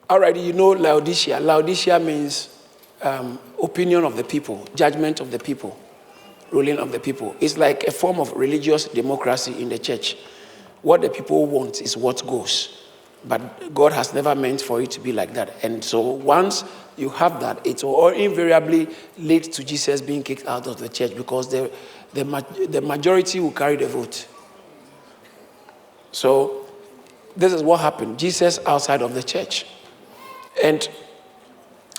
Already, you know Laodicea. Laodicea means opinion of the people, judgment of the people, ruling of the people. It's like a form of religious democracy in the church. What the people want is what goes. But God has never meant for it to be like that. And so once you have that, it will invariably lead to Jesus being kicked out of the church, because the majority will carry the vote. So this is what happened. Jesus outside of the church. And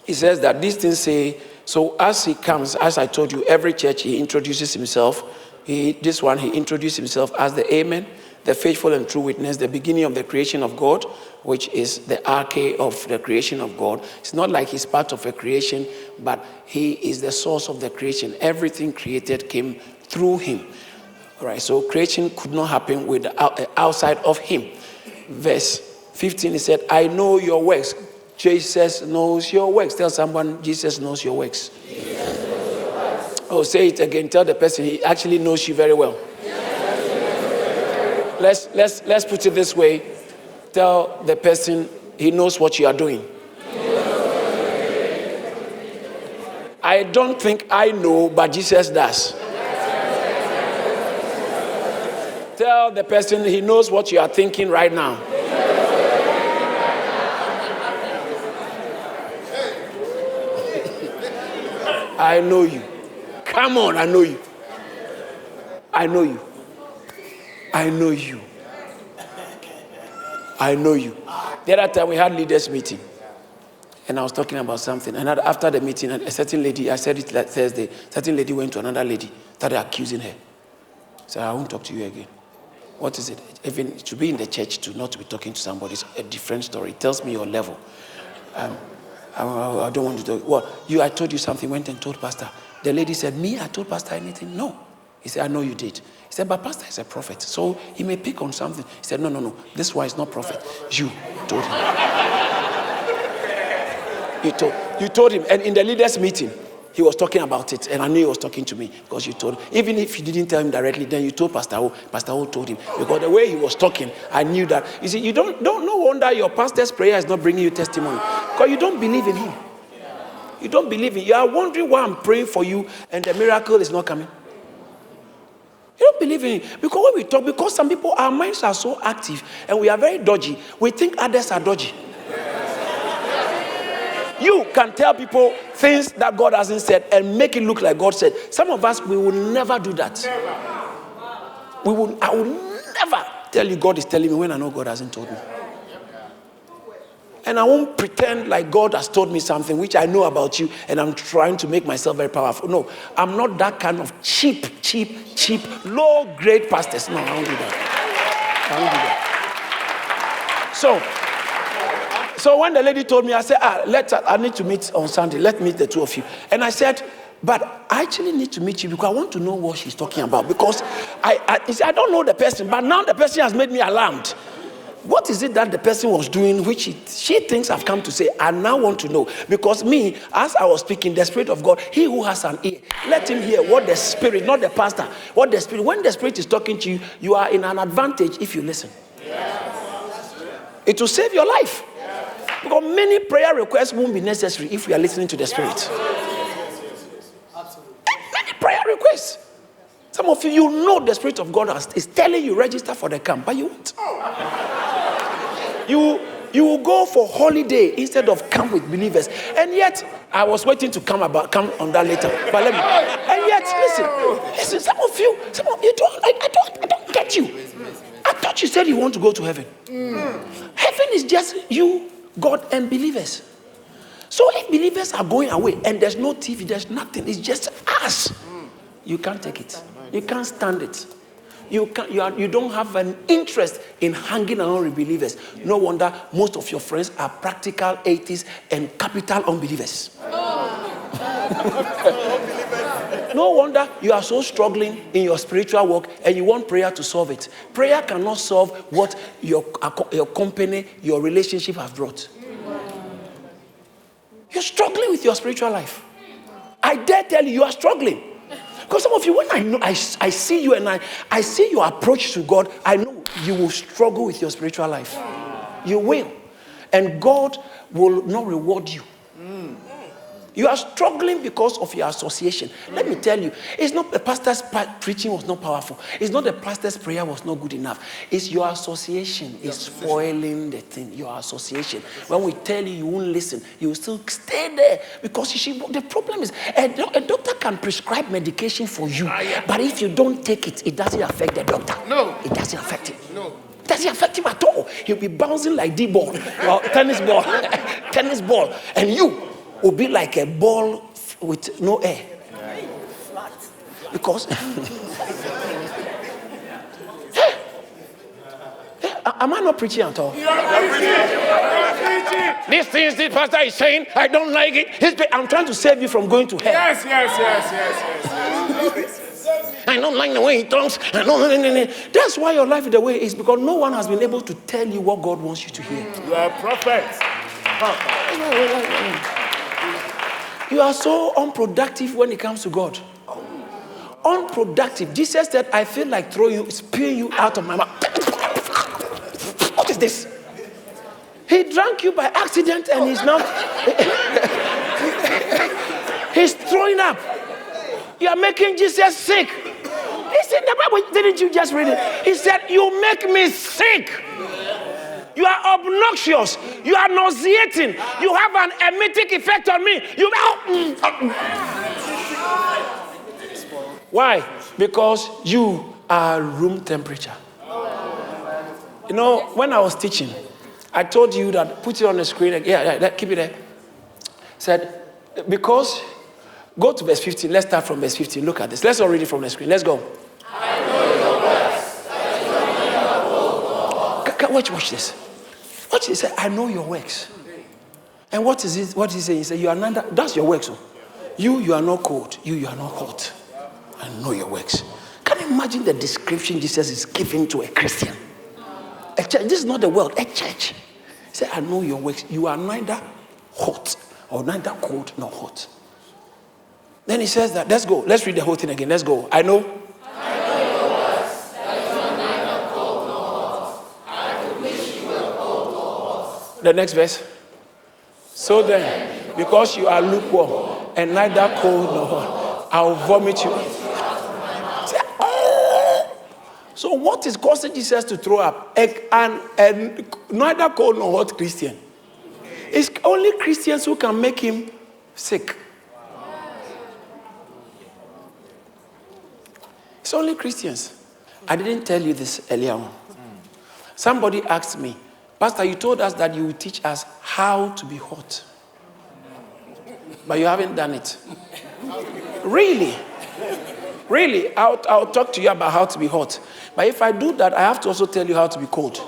he says that these things say, so as he comes, as I told you, every church he introduces himself. He introduced himself as the Amen, the faithful and true witness, the beginning of the creation of God, which is the arche of the creation of God. It's not like he's part of a creation, but he is the source of the creation. Everything created came through him. All right, so creation could not happen outside of him. Verse 15, he said, I know your works. Jesus knows your works. Tell someone, Jesus knows your works. Jesus knows your works. Oh, say it again. Tell the person, he actually knows you very well. Let's put it this way. Tell the person, he knows what you are doing. I don't think I know, but Jesus does. Tell the person, he knows what you are thinking right now. I know you. Come on, I know you. I know you. I know you. I know you. The other time we had leaders meeting, and I was talking about something. And after the meeting, a certain lady, I said it like Thursday, certain lady went to another lady, started accusing her. Said, I won't talk to you again. What is it? Even to be in the church, to not be talking to somebody is a different story. It tells me your level. I don't want to talk. Well, I told you something, went and told pastor. The lady said, me, I told pastor anything? No. He said, I know you did. He said, but pastor is a prophet, so he may pick on something. He said, no. This one is not prophet. You told him. You told him. And in the leaders' meeting, he was talking about it. And I knew he was talking to me because you told him. Even if you didn't tell him directly, then you told Pastor O. Pastor O told him. Because the way he was talking, I knew that. You see, you don't no wonder your pastor's prayer is not bringing you testimony. Because you don't believe in him. You don't believe in him. You are wondering why I'm praying for you and the miracle is not coming. You don't believe in it. Because when we talk, because some people, our minds are so active and we are very dodgy, we think others are dodgy. You can tell people things that God hasn't said and make it look like God said. Some of us, we will never do that. I will never tell you God is telling me when I know God hasn't told me. And I won't pretend like God has told me something which I know about you and I'm trying to make myself very powerful. No, I'm not that kind of cheap, low-grade pastors. No, I won't do that. So when the lady told me, I said, I need to meet on Sunday. Let's meet the two of you. And I said, but I actually need to meet you because I want to know what she's talking about. Because I don't know the person, but now the person has made me alarmed. What is it that the person was doing which she thinks I've come to say? I now want to know. Because me, as I was speaking, the Spirit of God, he who has an ear, let him hear what the Spirit, not the pastor, what the Spirit, when the Spirit is talking to you, you are in an advantage if you listen. Yes. It will save your life. Because many prayer requests won't be necessary if we are listening to the Spirit. Many prayer requests. Some of you know the Spirit of God is telling you register for the camp, but you won't. You will go for holiday instead of camp with believers. And yet, I was waiting to come on that later. But let me. And yet, listen. Some of you don't. I don't get you. I thought you said you want to go to heaven. Heaven is just you, God, and believers. So if believers are going away and there's no TV, there's nothing, it's just us. You can't take it. You can't stand it. You don't have an interest in hanging around with believers. No wonder most of your friends are practical atheists and capital unbelievers. No wonder you are so struggling in your spiritual work and you want prayer to solve it. Prayer cannot solve what your company, your relationship have brought. You're struggling with your spiritual life. I dare tell you, you are struggling. Because some of you, when I see you and I see your approach to God, I know you will struggle with your spiritual life. You will. and God will not reward you. You are struggling because of your association. Let me tell you, it's not the pastor's preaching was not powerful. It's not the pastor's prayer was not good enough. It's your association is spoiling the thing. Your association. When we tell you, you won't listen. You will still stay there because you see, the problem is a doctor can prescribe medication for you, but if you don't take it, it doesn't affect the doctor. No, it doesn't affect him. No. It doesn't affect him at all. He'll be bouncing like D-ball, or tennis ball, tennis ball, and you will be like a ball with no air. Because am I not preaching at all? These things the pastor is saying, I don't like it. I'm trying to save you from going to hell. Yes. I don't like the way he talks. That's why your life is the way it is, because no one has been able to tell you what God wants you to hear. You are a prophet. You are so unproductive when it comes to God. Unproductive. Jesus said, I feel like spewing you out of my mouth. What is this? He drank you by accident and he's now he's throwing up. You are making Jesus sick. He said, the Bible, didn't you just read it? He said, you make me sick. You are obnoxious. You are nauseating. You have an emetic effect on me. Why? Because you are room temperature. You know, when I was teaching, I told you that, put it on the screen. Yeah, keep it there. Said, because, go to verse 15. Let's start from verse 15. Look at this. Let's all read it from the screen. Let's go. I know your works. Watch this. Watch this. He said, I know your works. And what is it? What is he saying? He said, you are neither. That's your works. You are not cold. You are not hot. I know your works. Can you imagine the description Jesus is giving to a Christian? A church. This is not the world. A church. He said, I know your works. You are neither hot or neither cold nor hot. Then he says that. Let's go. Let's read the whole thing again. Let's go. I know your works, that you are neither cold nor hot. I could wish you were cold or hot. The next verse. So then, because you are lukewarm and neither cold nor hot, I'll vomit you. Say, oh. So what is causing Jesus to throw up? And neither cold nor hot Christian. It's only Christians who can make him sick. It's only Christians. I didn't tell you this earlier on. Somebody asked me, Pastor, you told us that you would teach us how to be hot. But you haven't done it. Really? Really? I'll talk to you about how to be hot. But if I do that, I have to also tell you how to be cold.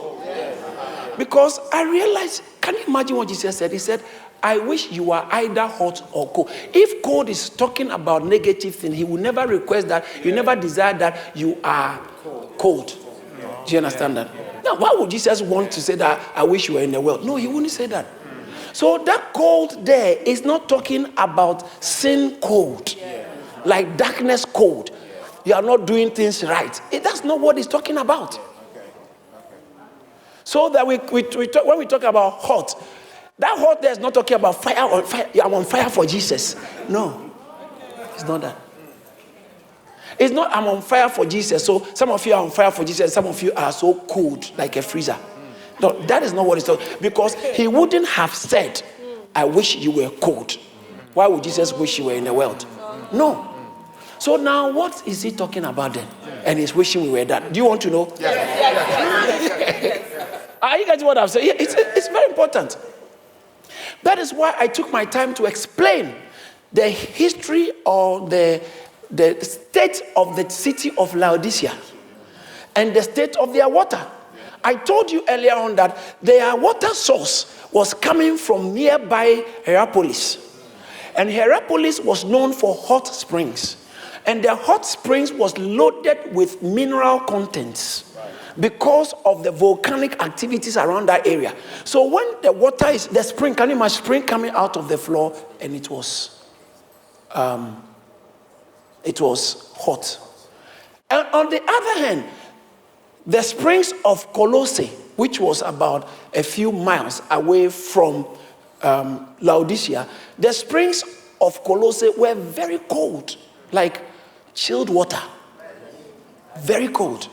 Because I realized, can you imagine what Jesus said? He said, I wish you were either hot or cold. If cold is talking about negative things, he will never request that. You never desire that you are cold. Do you understand that? Now, why would Jesus want to say that I wish you were in the world? No, he wouldn't say that. So that cold there is not talking about sin cold, like darkness cold. You are not doing things right. That's not what he's talking about. So that when we talk about hot, that hot there is not talking about fire on fire. I'm on fire for Jesus. No, it's not that. It's not I'm on fire for Jesus. So some of you are on fire for Jesus. Some of you are so cold like a freezer. No, that is not what it's talking. Because he wouldn't have said, I wish you were cold. Why would Jesus wish you were in the world? No. So now what is he talking about then? And he's wishing we were that. Do you want to know? Yes. Are you getting what I'm saying? It's very important. That is why I took my time to explain the history or the state of the city of Laodicea and the state of their water. I told you earlier on that their water source was coming from nearby Hierapolis. And Hierapolis was known for hot springs. And the hot springs was loaded with mineral contents because of the volcanic activities around that area. So when the water is, the spring, can you imagine spring coming out of the floor, and it was hot. And on the other hand, the springs of Colossae which was about a few miles away from Laodicea, the springs of Colossae were very cold, like chilled water. Very cold.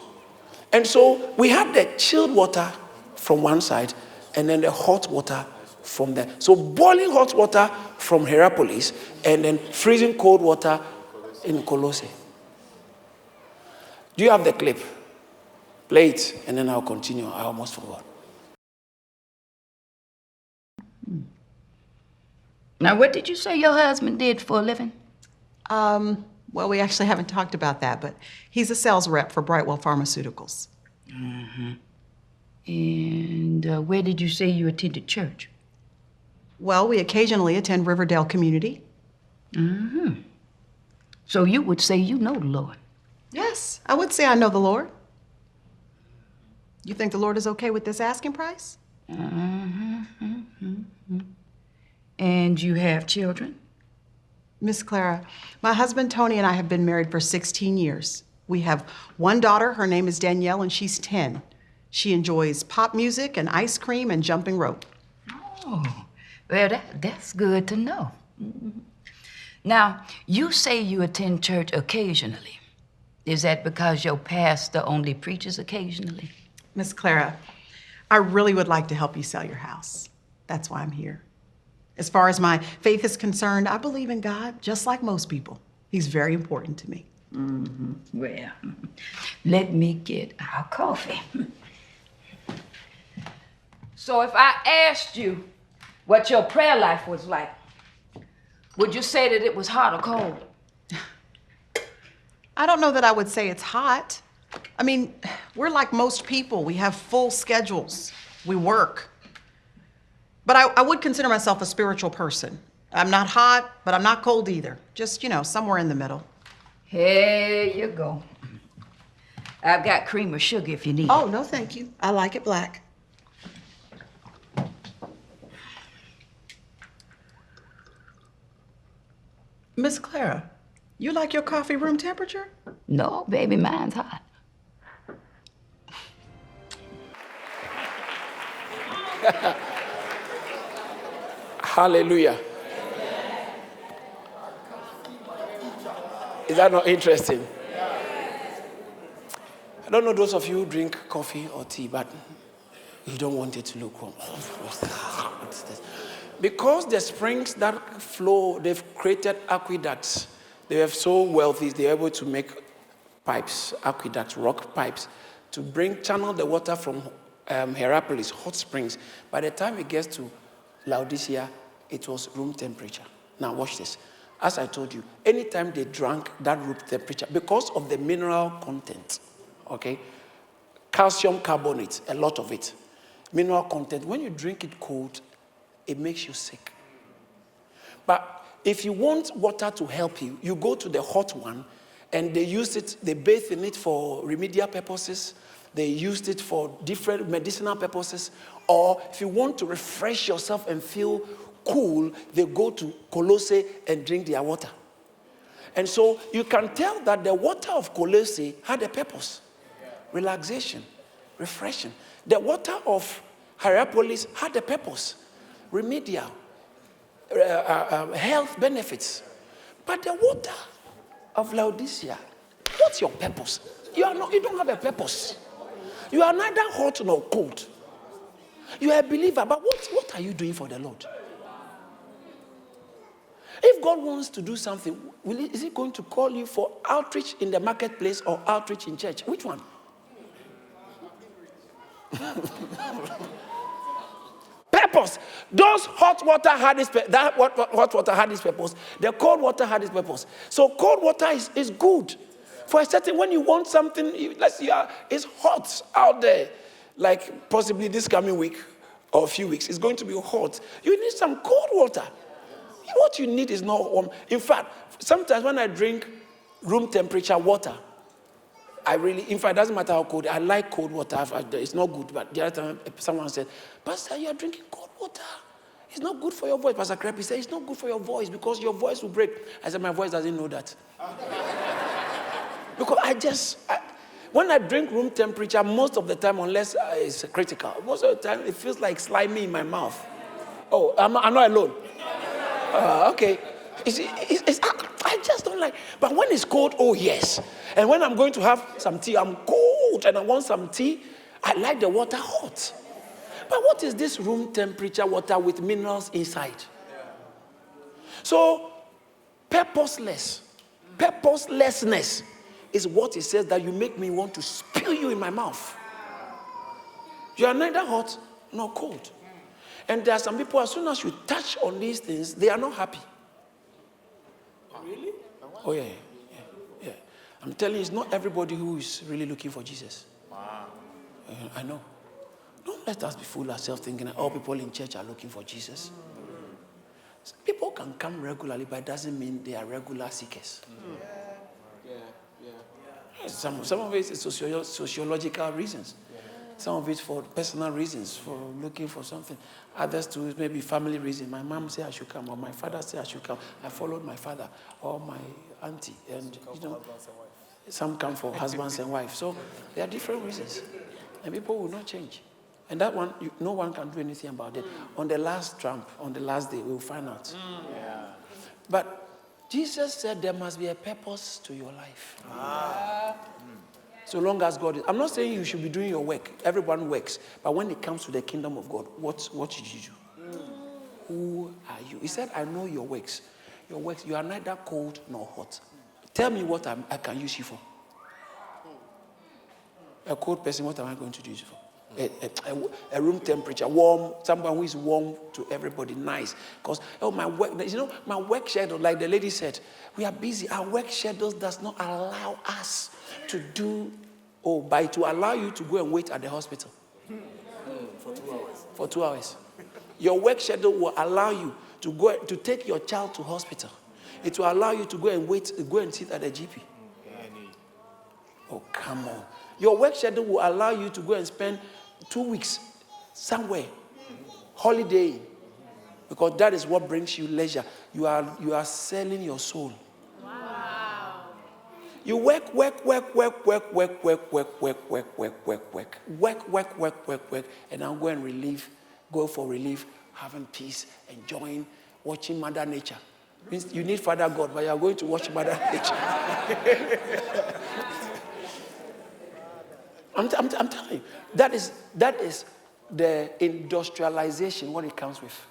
And so we had the chilled water from one side and then the hot water from there. So boiling hot water from Hierapolis and then freezing cold water in Colossae. Do you have the clip? Play it and then I'll continue. I almost forgot. Now, what did you say your husband did for a living? Well, we actually haven't talked about that, but he's a sales rep for Brightwell Pharmaceuticals. Mm-hmm. And where did you say you attended church? Well, we occasionally attend Riverdale Community. Mm-hmm. So you would say you know the Lord? Yes, I would say I know the Lord. You think the Lord is okay with this asking price? Mm-hmm. Mm-hmm. And you have children? Miss Clara, my husband Tony and I have been married for 16 years. We have one daughter, her name is Danielle, and she's 10. She enjoys pop music and ice cream and jumping rope. Oh, well, that's good to know. Mm-hmm. Now, you say you attend church occasionally. Is that because your pastor only preaches occasionally? Miss Clara, I really would like to help you sell your house. That's why I'm here. As far as my faith is concerned, I believe in God, just like most people. He's very important to me. Mm-hmm. Well, let me get our coffee. So if I asked you what your prayer life was like, would you say that it was hot or cold? I don't know that I would say it's hot. I mean, we're like most people. We have full schedules. We work. But I would consider myself a spiritual person. I'm not hot, but I'm not cold either. Just, somewhere in the middle. Here you go. I've got cream or sugar if you need Oh, it. no, thank you. I like it black. Miss Clara, you like your coffee room temperature? No, baby, mine's hot. Hallelujah. Is that not interesting? I don't know those of you who drink coffee or tea, but you don't want it to look warm. What's this? Because the springs that flow, they've created aqueducts. They are so wealthy, they're able to make pipes, aqueducts, rock pipes, to channel the water from Hierapolis, hot springs. By the time it gets to Laodicea, it was room temperature. Now watch this. As I told you, anytime they drank that room temperature, because of the mineral content, okay, calcium carbonate, a lot of it, mineral content, when you drink it cold, it makes you sick. But if you want water to help you, you go to the hot one, and they use it, they bathe in it for remedial purposes, they used it for different medicinal purposes, or if you want to refresh yourself and feel cool, they go to Colossae and drink their water. And so you can tell that the water of Colossae had a purpose. Relaxation, refreshing. The water of Hierapolis had a purpose. Remedial, health benefits. But the water of Laodicea, what's your purpose? You don't have a purpose. You are neither hot nor cold. You are a believer, but what are you doing for the Lord? If God wants to do something, is he going to call you for outreach in the marketplace or outreach in church? Which one? Purpose. Those hot water had its hot water had its purpose. The cold water had its purpose. So cold water is good. For a certain, when you want something, it's hot out there. Like possibly this coming week or a few weeks, it's going to be hot. You need some cold water. What you need is not warm. In fact, sometimes when I drink room temperature water, in fact, it doesn't matter how cold. I like cold water. It's not good. But the other time, someone said, Pastor, you are drinking cold water. It's not good for your voice. Pastor Creppy said, it's not good for your voice because your voice will break. I said, my voice doesn't know that. Because When I drink room temperature, most of the time, unless it's critical, most of the time it feels like slimy in my mouth. Oh, I'm not alone. Okay. I just don't like. But when it's cold, oh yes. And when I'm going to have some tea, I'm cold and I want some tea. I like the water hot. But what is this room temperature water with minerals inside? So, purposelessness is what it says that you make me want to spill you in my mouth. You are neither hot nor cold. And there are some people, as soon as you touch on these things, they are not happy. Really? Oh, yeah. I'm telling you, it's not everybody who is really looking for Jesus. Wow. I know. Don't let us be fool ourselves thinking that all people in church are looking for Jesus. People can come regularly, but it doesn't mean they are regular seekers. Some of it is sociological reasons. Some of it for personal reasons, for looking for something. Others too, maybe family reasons. My mom said I should come, or my father said I should come. I followed my father or my auntie, and some come for husbands and wives. So there are different reasons, and people will not change. And that one, no one can do anything about it. On the last trump, on the last day, we'll find out. But Jesus said there must be a purpose to your life. So long as God is. I'm not saying you should be doing your work. Everyone works. But when it comes to the kingdom of God, what should you do? Who are you? He said, I know your works. Your works, you are neither cold nor hot. Tell me what I can use you for. A cold person, what am I going to use you for? A room temperature, warm, someone who is warm to everybody, nice. Because, my work schedule, like the lady said, we are busy. Our work schedule does not allow us to do, to allow you to go and wait at the hospital. For 2 hours. For 2 hours. Your work schedule will allow you to go to take your child to hospital. It will allow you to go and sit at the GP. Oh, come on. Your work schedule will allow you to go and spend 2 weeks somewhere, holidaying, because that is what brings you leisure. You are selling your soul. Wow. You work, and now go for relief, having peace, enjoying, watching Mother Nature. Means you need Father God, but you are going to watch Mother Nature. I'm telling you, that is the industrialization, what it comes with.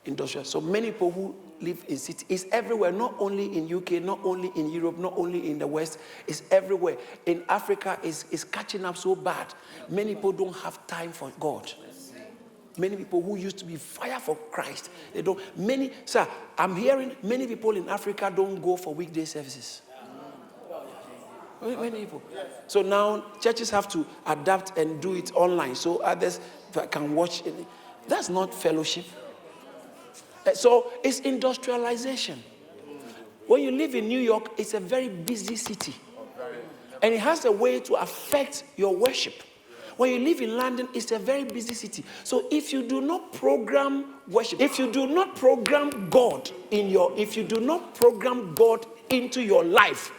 Industrial. So many people who live in cities, it's everywhere, not only in UK, not only in Europe, not only in the West, it's everywhere. In Africa, it's catching up so bad. Many people don't have time for God. Many people who used to be fire for Christ, they don't. I'm hearing many people in Africa don't go for weekday services. Many people. So now churches have to adapt and do it online so others can watch it. That's not fellowship. So it's industrialization. When you live in New York, it's a very busy city. And it has a way to affect your worship. When you live in London, it's a very busy city. So if you do not program worship, if you do not program God into your life,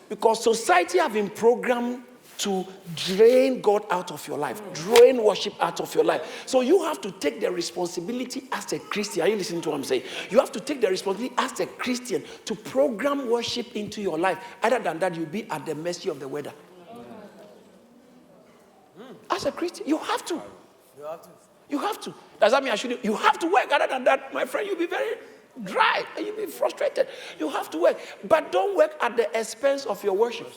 because society have been programmed to drain God out of your life, drain worship out of your life. So you have to take the responsibility as a Christian. Are you listening to what I'm saying? You have to take the responsibility as a Christian to program worship into your life. Other than that, you'll be at the mercy of the weather. As a Christian, you have to. You have to. Does that mean you have to work? Other than that, my friend, you'll be very dry and you'll be frustrated. You have to work. But don't work at the expense of your worship.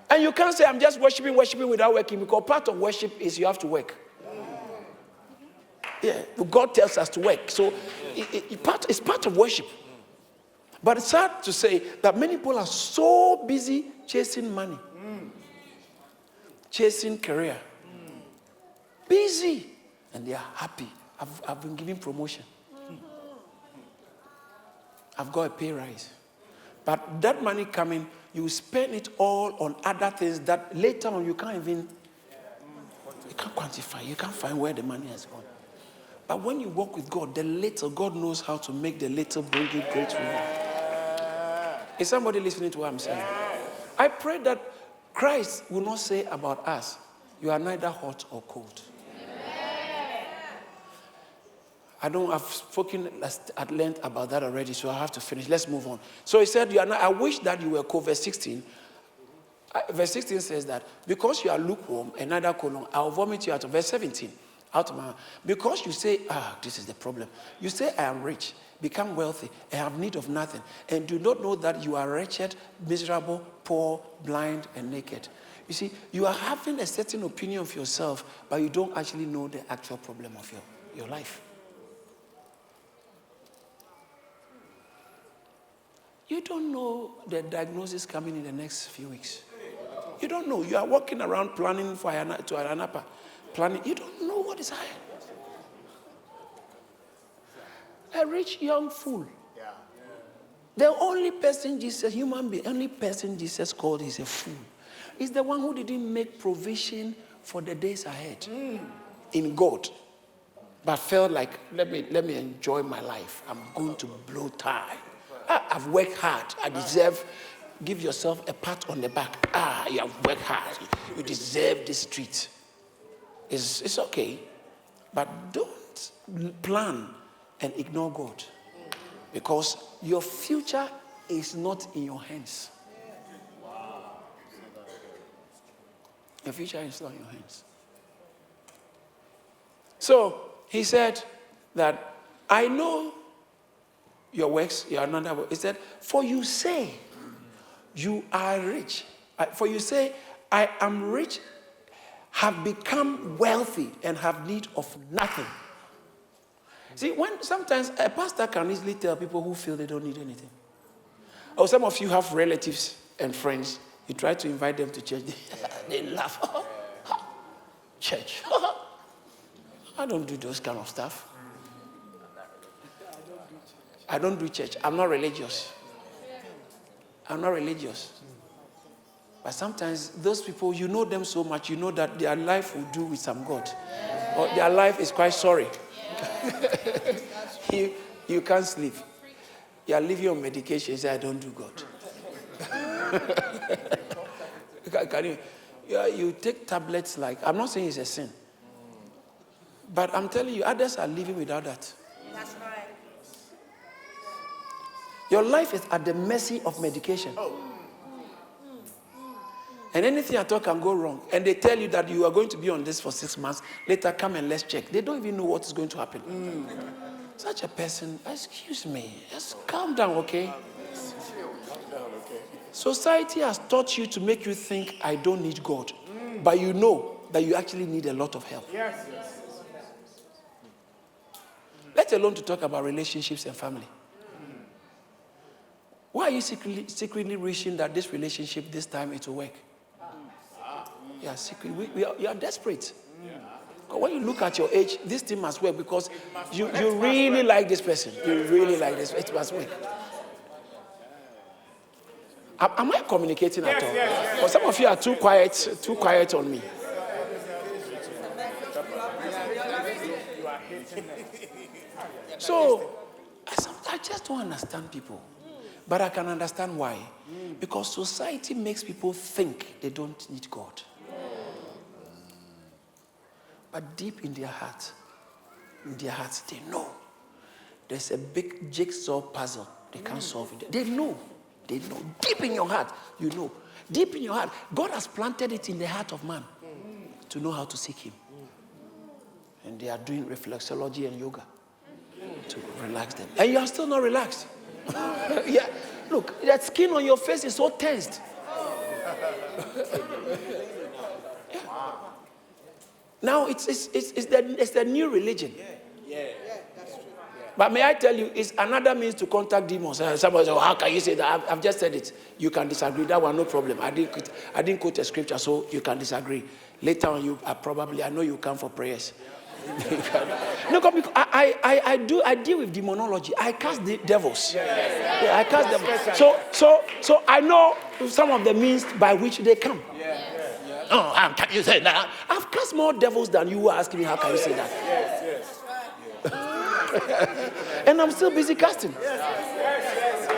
And you can't say, I'm just worshiping without working, because part of worship is you have to work. Yeah, God tells us to work. So it's part of worship. But it's sad to say that many people are so busy chasing money, chasing career. Busy. And they are happy. I've been given promotion. I've got a pay rise. But that money coming, you spend it all on other things that later on you can't quantify. You can't find where the money has gone. But when you walk with God, the little, God knows how to make the little bring you great reward. Is somebody listening to what I'm saying? I pray that Christ will not say about us, you are neither hot or cold. I've spoken at length about that already, so I have to finish. Let's move on. So he said, I wish that you were cold. Verse 16. Verse 16 says that because you are lukewarm and neither cold, I'll vomit you out of. Verse 17, out of my mouth. Because you say, this is the problem. You say, I am rich, become wealthy, and have need of nothing, and do not know that you are wretched, miserable, poor, blind, and naked. You see, you are having a certain opinion of yourself, but you don't actually know the actual problem of your life. You don't know the diagnosis coming in the next few weeks. You don't know. You are walking around planning to Aranapa. Planning. You don't know what is ahead. A rich young fool. The only person Jesus, human being, only person Jesus called is a fool. Is the one who didn't make provision for the days ahead in God, but felt like, let me enjoy my life. I'm going to blow time. I've worked hard. I deserve. Give yourself a pat on the back. You have worked hard. You deserve this treat. It's okay, but don't plan and ignore God, because your future is not in your hands. Your future is not in your hands. So he said that I know your works, you are not. He said, for you say you are rich. For you say, I am rich, have become wealthy, and have need of nothing. See, when sometimes a pastor can easily tell people who feel they don't need anything. Or some of you have relatives and friends. You try to invite them to church. They laugh. Church. I don't do those kind of stuff. I don't do church. I'm not religious. I'm not religious. But sometimes those people, you know them so much, you know that their life will do with some God. Or their life is quite sorry. You can't sleep. You are living on medication. You say, I don't do God. Can you? You take tablets like, I'm not saying it's a sin. But I'm telling you, others are living without that. That's right. Your life is at the mercy of medication. And anything at all can go wrong. And they tell you that you are going to be on this for 6 months. Later, come and let's check. They don't even know what is going to happen. Such a person, excuse me, just calm down, okay? Society has taught you to make you think, I don't need God. But you know that you actually need a lot of help. Let alone to talk about relationships and family. Why are you secretly wishing that this relationship, this time, it will work? Yeah, secretly. You are desperate. But when you look at your age, this thing must work because you really like this person. You really like this. It must work. Am I communicating at all? Yes. Or some of you are too quiet on me. So, I just don't understand people. But I can understand why. Because society makes people think they don't need God. But deep in their hearts, they know there's a big jigsaw puzzle. They can't solve it. They know. Deep in your heart, you know. Deep in your heart, God has planted it in the heart of man to know how to seek him. And they are doing reflexology and yoga to relax them. And you are still not relaxed. Yeah, look, that skin on your face is so tensed. Yeah. Now it's the new religion. That's true. But may I tell you, it's another means to contact demons. Somebody says, how can you say that? I've just said it. You can disagree. That one, no problem. I didn't quote a scripture, so you can disagree. Later on, I know you come for prayers. No, because I deal with demonology. I cast the devils. Yeah, I cast devils. So I know some of the means by which they come. Oh, how can you say that? I've cast more devils than you were asking me. How can you say that? Yes. And I'm still busy casting.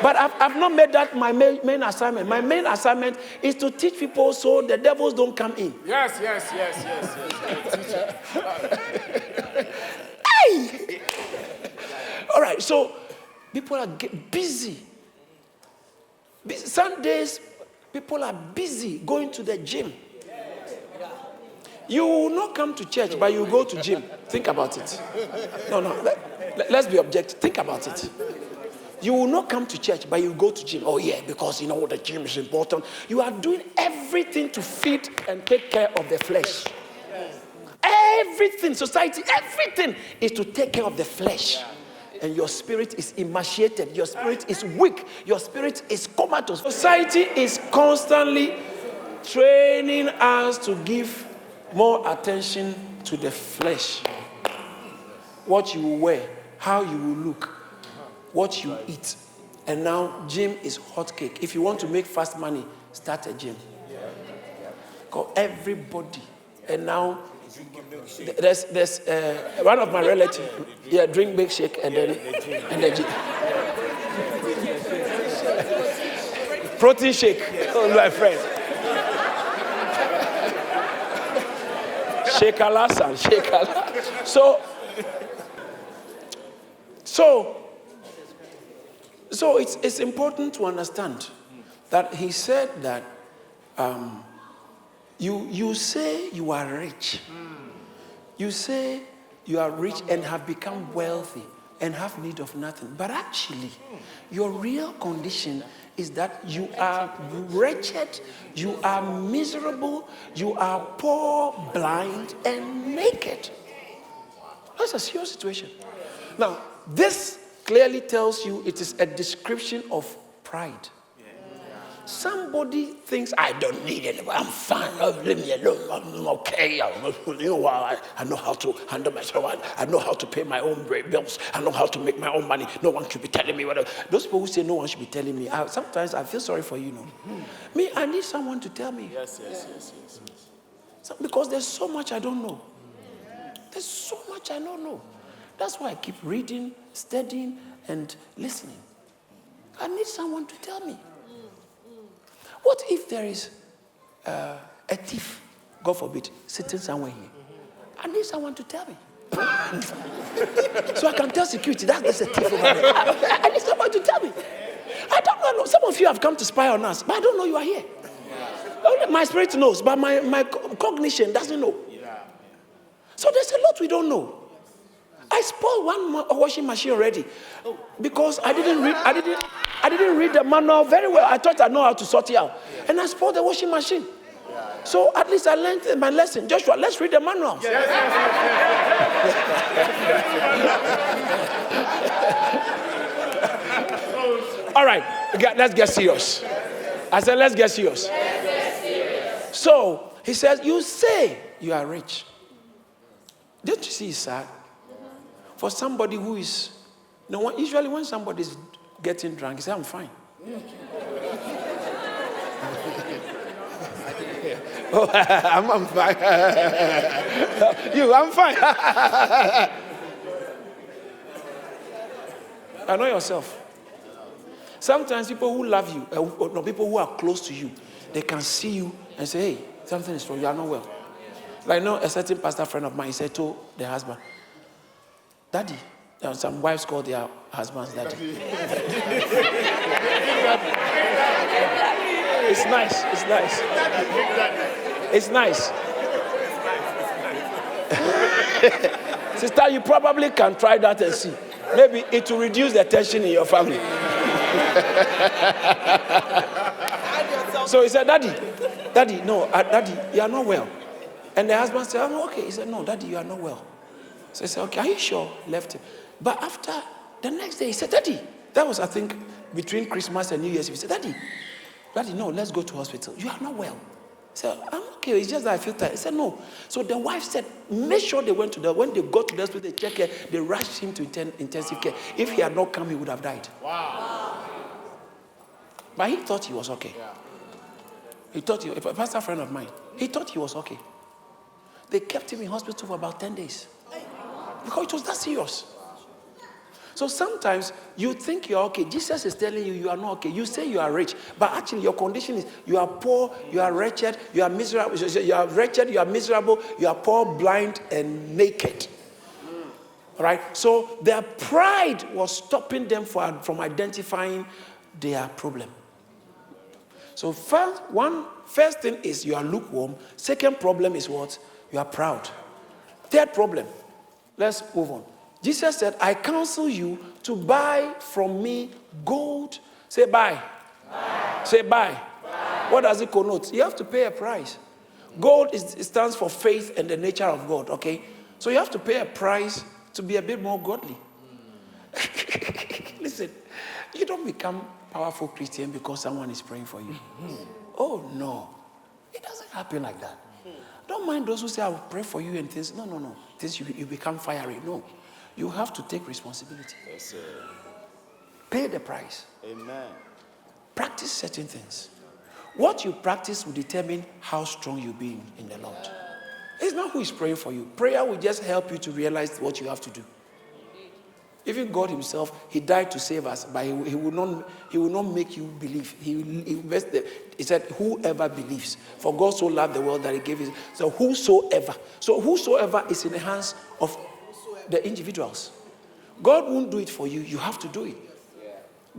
But I've not made that my main assignment. My main assignment is to teach people so the devils don't come in. Yes. Hey! All right, so people are busy. Sundays, people are busy going to the gym. You will not come to church, but you go to gym. Think about it. No. Let's be objective. Think about it. You will not come to church, but you go to gym. Oh yeah, because you know the gym is important. You are doing everything to feed and take care of the flesh. Everything, society, everything is to take care of the flesh. And your spirit is emaciated. Your spirit is weak. Your spirit is comatose. Society is constantly training us to give more attention to the flesh. What you will wear, how you will look, what you eat. And now gym is hot cake. If you want to make fast money, start a gym. Call everybody. And now there's one of my relatives, drink milkshake and then gym. Protein shake, my friend. Shake alasan. So it's important to understand that he said that you say you are rich. You say you are rich and have become wealthy and have need of nothing. But actually, your real condition is that you are wretched, you are miserable, you are poor, blind, and naked. That's a serious situation. Now, this clearly tells you it is a description of pride. Somebody thinks, I don't need it, I'm fine, leave me alone, I'm okay, I know how to handle myself, I know how to pay my own bills, I know how to make my own money, no one should be telling me whatever. Those people who say no one should be telling me, sometimes I feel sorry for you, Me, I need someone to tell me. Yes. Because there's so much I don't know. There's so much I don't know. That's why I keep reading, studying, and listening. I need someone to tell me. What if there is a thief, God forbid, sitting somewhere here? I need someone to tell me. So I can tell security, there's a thief over there. I need someone to tell me. I don't know. Some of you have come to spy on us, but I don't know you are here. Only my spirit knows, but my cognition doesn't know. So there's a lot we don't know. I spoiled one washing machine already because I didn't read the manual very well. I thought I know how to sort it out, and I spoiled the washing machine. So at least I learned my lesson. Joshua, let's read the manual. All right, let's get serious. I said, let's get serious. So he says, you say you are rich. Don't you see it's sad? For somebody who is, usually when somebody is getting drunk, he says, I'm fine. Oh, I'm fine. I'm fine. I know yourself. Sometimes people who love you, people who are close to you, they can see you and say, hey, something is wrong, you are not well. Like a certain pastor friend of mine, he said to the husband, Daddy, some wives call their husbands daddy. It's nice. Sister, you probably can try that and see. Maybe it will reduce the tension in your family. So he said, Daddy, you are not well. And the husband said, I'm okay. He said, no, Daddy, you are not well. So he said, okay, are you sure? Left him. But after the next day, he said, Daddy, that was, I think, between Christmas and New Year's. He said, Daddy, no, let's go to hospital. You are not well. He said, I'm okay. It's just that I feel tired. He said, no. So the wife said, make sure they when they got to the hospital, they checked her, they rushed him to intensive care. If he had not come, he would have died. Wow. But he thought he was okay. Yeah. He thought, a pastor friend of mine, he thought he was okay. They kept him in hospital for about 10 days. Because it was that serious. So sometimes you think you're okay. Jesus is telling you you are not okay. You say you are rich, but actually your condition is you are poor, you are wretched, you are miserable. You are wretched, you are miserable, you are poor, blind, and naked. All right. So their pride was stopping them from identifying their problem. So first thing is you are lukewarm. Second problem is what? You are proud. Third problem. Let's move on. Jesus said, I counsel you to buy from me gold. Say buy. Buy. Say buy. Buy. What does it connote? You have to pay a price. Gold it stands for faith and the nature of God, okay? So you have to pay a price to be a bit more godly. Listen, you don't become powerful Christian because someone is praying for you. Oh, no. It doesn't happen like that. Don't mind those who say, I will pray for you and things. No. Things you become fiery. No. You have to take responsibility. Yes, sir. Pay the price. Amen. Practice certain things. What you practice will determine how strong you be in the Lord. It's not who is praying for you. Prayer will just help you to realize what you have to do. Even God himself, he died to save us, but he will not make you believe. He said, whoever believes. For God so loved the world that he gave his. So whosoever. So whosoever is in the hands of the individuals. God won't do it for you. You have to do it.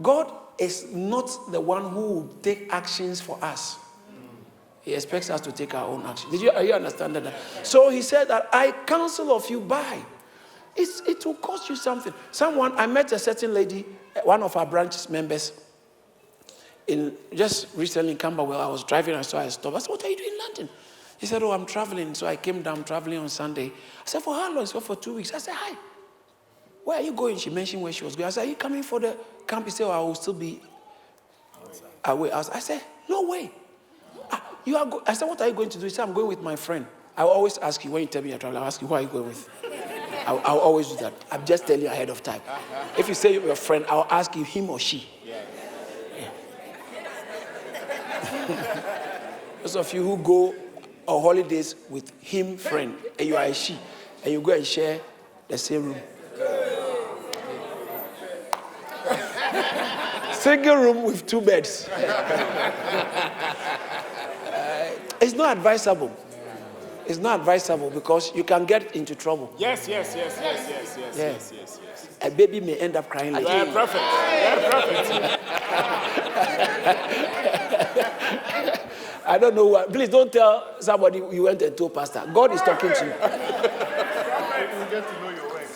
God is not the one who will take actions for us. He expects us to take our own action. Are you understand that? So he said that I counsel of you buy. It will cost you something. I met a certain lady, one of our branch members, just recently in Camberwell. I was driving, I saw her stop. I said, what are you doing in London? He said, oh, I'm traveling. So I came down traveling on Sunday. I said, for how long? He said, for 2 weeks. I said, hi. Where are you going? She mentioned where she was going. I said, are you coming for the camp? He said, oh, I will still be away. I said, no way. I said, what are you going to do? He said, I'm going with my friend. I will always ask you, when you tell me you're traveling, I'll ask you, who are you going with? I'll always do that. I'm just telling you ahead of time. If you say you're your friend, I'll ask you him or she. Yeah. Those of you who go on holidays with him friend, and you are a she, and you go and share the same room. Single room with 2 beds. It's not advisable. It's not advisable because you can get into trouble. Yes. A baby may end up crying later. Yeah, prophet. I don't know what. Please don't tell somebody you went and told pastor. God is talking to you. You get to know your work.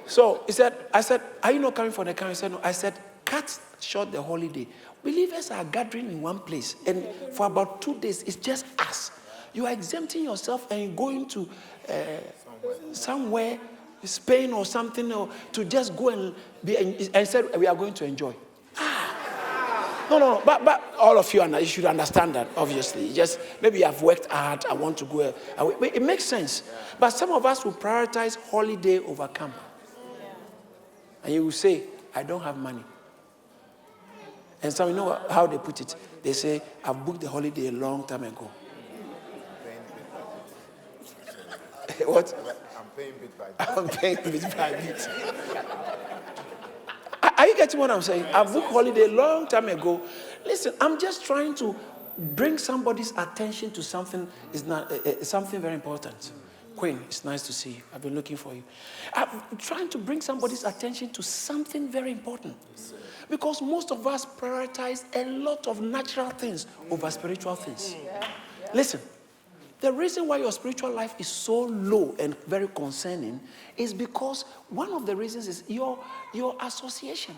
So he said, I said, are you not coming for the camp? He said, no. I said, cut short the holiday. Believers are gathering in one place, and for about 2 days, it's just us. You are exempting yourself and going to somewhere, Spain or something, or to just go and be, and said, we are going to enjoy. No. But all of you should understand that, obviously. Just maybe you have worked hard, I want to go away. It makes sense. But some of us will prioritize holiday over camp. And you will say, I don't have money. And some, you know how they put it? They say, I've booked the holiday a long time ago. What? I'm paying bit by bit. I'm paying bit by bit. Are you getting what I'm saying? I booked holiday a long time ago. Listen, I'm just trying to bring somebody's attention to something something very important. Queen, it's nice to see you. I've been looking for you. I'm trying to bring somebody's attention to something very important. Because most of us prioritize a lot of natural things over spiritual things. Listen, the reason why your spiritual life is so low and very concerning is because one of the reasons is your association.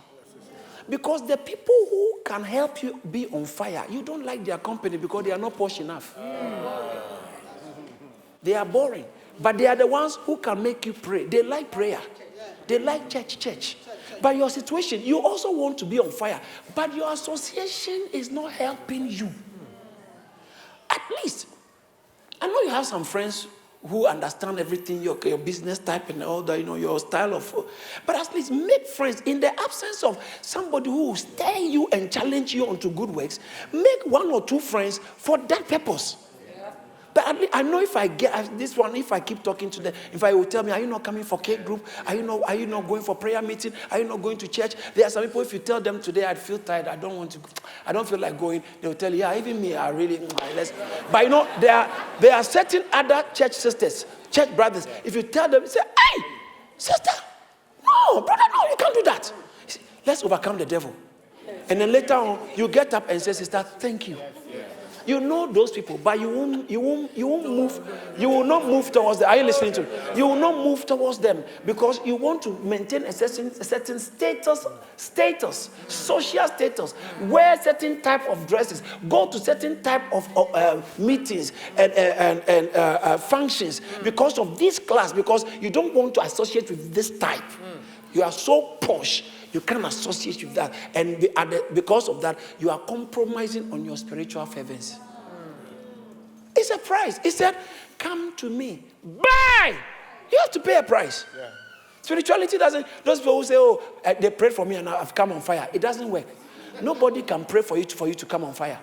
Because the people who can help you be on fire, you don't like their company because they are not posh enough. They are boring. But they are the ones who can make you pray. They like prayer. They like church. But your situation, you also want to be on fire. But your association is not helping you. At least, I know you have some friends who understand everything, your business type and all that, your style of. But at least make friends. In the absence of somebody who will stir you and challenge you onto good works, make 1 or 2 friends for that purpose. But at least I know if I get this one, if I keep talking to them, if I will tell me, are you not coming for cake group? Are you not going for prayer meeting? Are you not going to church? There are some people, if you tell them today, I feel tired, I don't feel like going, they'll tell you, yeah, even me, I really, let's. But there are certain other church sisters, church brothers, if you tell them, say, hey, sister, no, brother, no, you can't do that. Let's overcome the devil. And then later on, you get up and say, sister, thank you. You know those people, but you won't move. You will not move towards them. Are you listening to me? You will not move towards them because you want to maintain a certain status, social status, wear certain type of dresses, go to certain type of meetings and functions because of this class, because you don't want to associate with this type. You are so posh. You can't associate with that. And because of that, you are compromising on your spiritual fervency. It's a price. He said, come to me. Buy! You have to pay a price. Yeah. Spirituality doesn't, those people who say, oh, they prayed for me and I've come on fire. It doesn't work. Nobody can pray for you to come on fire.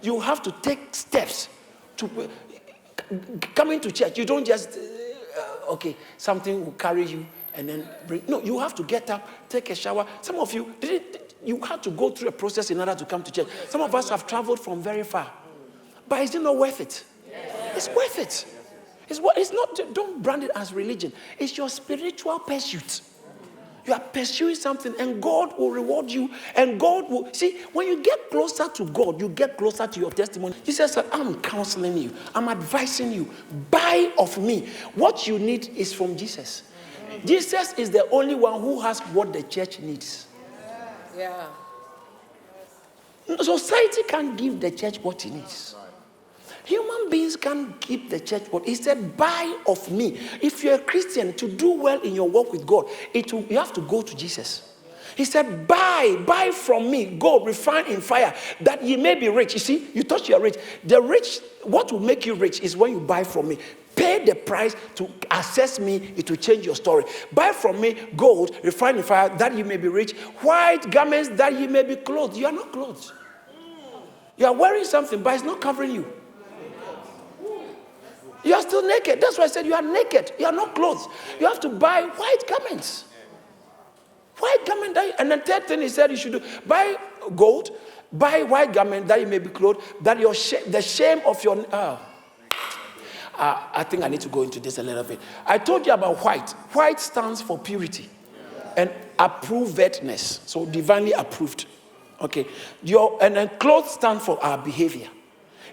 You have to take steps to come into church. You don't just, something will carry you. And then no, you have to get up, take a shower. Some of you you have to go through a process in order to come to church. Some of us have traveled from very far, but is it not worth it? It's worth it. It's not. Don't brand it as religion. It's your spiritual pursuit. You are pursuing something, and God will reward you. And God will see when you get closer to God, you get closer to your testimony. Jesus said, "I'm counseling you. I'm advising you. Buy of me. What you need is from Jesus." Jesus is the only one who has what the church needs. Yeah. Society can't give the church what it needs. Human beings can't give the church what. He said, buy of me. If you're a Christian, to do well in your walk with God, you have to go to Jesus. He said, buy from me gold refined in fire, that ye may be rich. You see, you thought you are rich. The rich, what will make you rich is when you buy from me. Pay the price to access me, it will change your story. Buy from me gold refined in fire, that you may be rich. White garments, that you may be clothed. You are not clothed. You are wearing something, but it's not covering you. You are still naked. That's why I said you are naked. You are not clothed. You have to buy white garments. White garment. And the third thing he said you should do, buy gold, buy white garment that you may be clothed, that the shame of your... I think I need to go into this a little bit. I told you about white. White stands for purity and approvedness. So divinely approved. Okay. And then clothes stand for our behavior.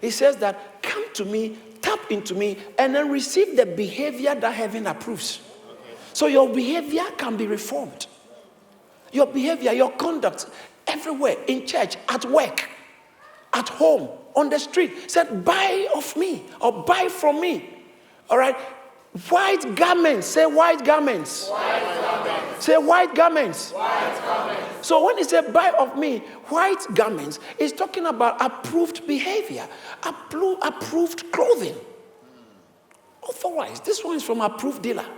It says that come to me, tap into me, and then receive the behavior that heaven approves. So your behavior can be reformed. Your behavior, your conduct, everywhere, in church, at work, at home, on the street, said, buy of me or buy from me. All right? White garments. Say white garments. White garments. Say white garments. White garments. So when he said buy of me, white garments, is talking about approved behavior, approved clothing. Authorized. This one is from approved dealer. He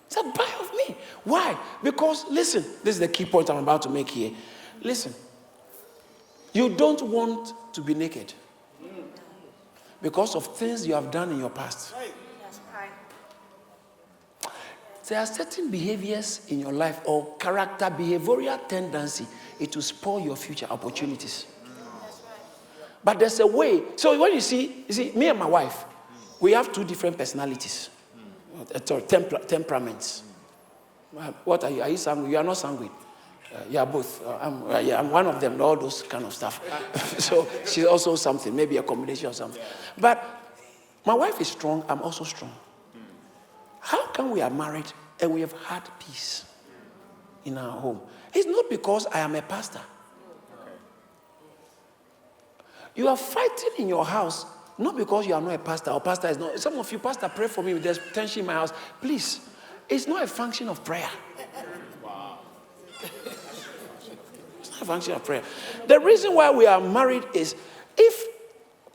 said buy of me. Why? Because, listen, this is the key point I'm about to make here. Listen. You don't want to be naked because of things you have done in your past. That's right. There are certain behaviors in your life or character, behavioral tendency, it will spoil your future opportunities. That's right. But there's a way. So when you see, me and my wife, we have two different personalities, temperaments. What are you? Are you sanguine? You are not sanguine. You are both. I'm one of them, all those kind of stuff. So she's also something, maybe a combination of something. But my wife is strong, I'm also strong. How come we are married and we have had peace in our home? It's not because I am a pastor. You are fighting in your house, not because you are not a pastor, or pastor is not. Some of you, pastor, pray for me, there's tension in my house. Please, it's not a function of prayer. A function of prayer. The reason why we are married is if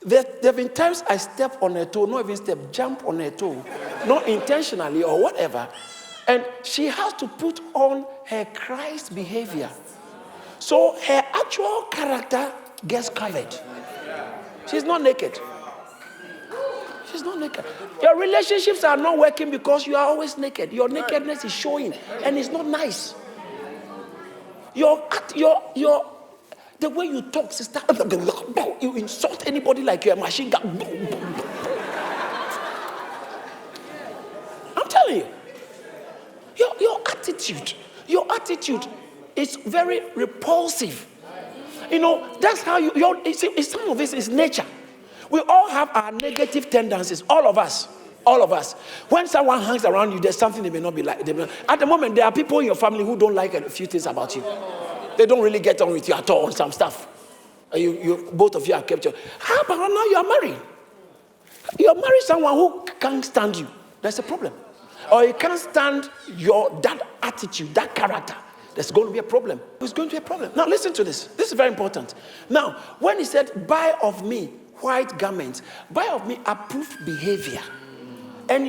there have been times I step on a toe, not even step, jump on a toe, not intentionally or whatever, and she has to put on her Christ behavior. So her actual character gets covered. She's not naked. She's not naked. Your relationships are not working because you are always naked. Your nakedness is showing, and it's not nice. The way you talk, sister, you insult anybody like you're a machine gun. I'm telling you, your attitude is very repulsive. That's how some of this is nature. We all have our negative tendencies, all of us. When someone hangs around you, there's something they may not be like. At the moment, there are people in your family who don't like a few things about you. They don't really get on with you at all on some stuff. Both of you are captured. How about now you are married? You are married someone who can't stand you. That's a problem. Or you can't stand that attitude, that character. There's going to be a problem. There's going to be a problem. Now listen to this. This is very important. Now, when he said, buy of me white garments, buy of me approved behavior. And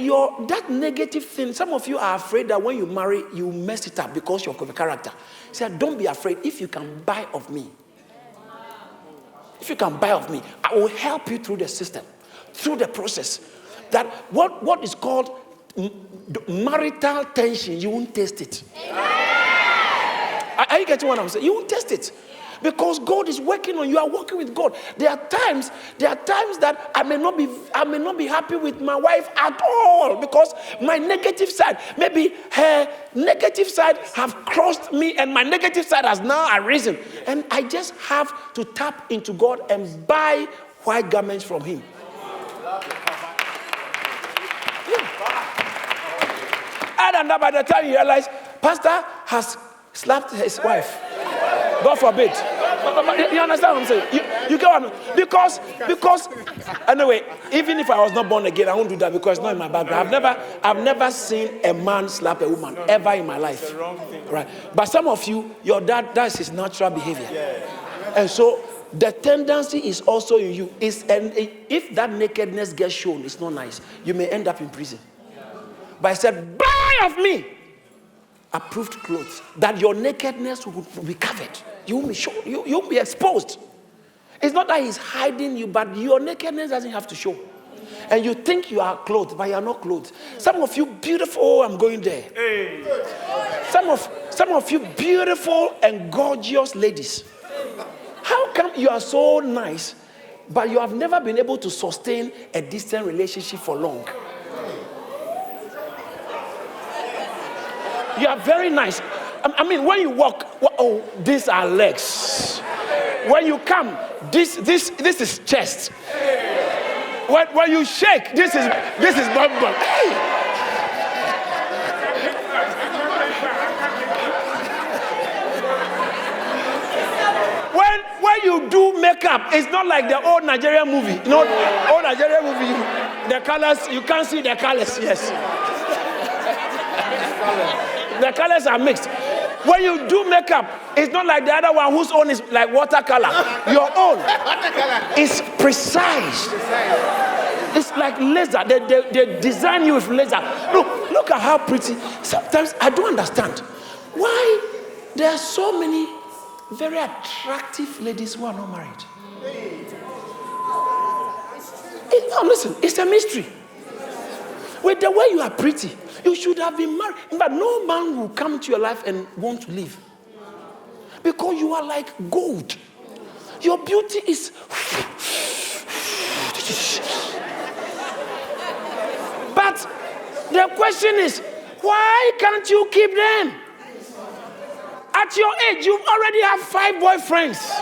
that negative thing, some of you are afraid that when you marry, you mess it up because of your character. He said, don't be afraid. If you can buy of me, I will help you through the system, through the process. That what is called marital tension, you won't taste it. Are you getting what I'm saying? You won't taste it. Because God is working on you. You are working with God. There are times that I may not be happy with my wife at all because my negative side, maybe her negative side have crossed me and my negative side has now arisen. And I just have to tap into God and buy white garments from him. And by the time you realize, Pastor has slapped his wife. God forbid. You understand what I'm saying? You get what I mean? Because anyway, even if I was not born again, I won't do that because it's not in my background. I've never seen a man slap a woman ever in my life. Right? But some of you, your dad, that's his natural behavior. And so the tendency is also in you. And if that nakedness gets shown, it's not nice. You may end up in prison. But I said, buy of me approved clothes, that your nakedness will be covered. You will be shown. You will be exposed. It's not that he's hiding you, but your nakedness doesn't have to show. And you think you are clothed, but you are not clothed. Some of you beautiful, I'm going there. Some of you beautiful and gorgeous ladies. How come you are so nice, but you have never been able to sustain a distant relationship for long? You are very nice. I mean, when you walk, these are legs. When you come, this is chest. When you shake, this is bum bum. Hey! When you do makeup, it's not like the old Nigerian movie. Old Nigerian movie, the colors, you can't see the colors. Yes. The colors are mixed. When you do makeup, it's not like the other one whose own is like watercolor. Your own is precise. It's like laser. They design you with laser. Look at how pretty. Sometimes I don't understand why there are so many very attractive ladies who are not married. Listen, it's a mystery. With the way you are pretty, you should have been married. But no man will come to your life and want to leave. Because you are like gold. Your beauty is... But the question is, why can't you keep them? At your age, you already have 5 boyfriends.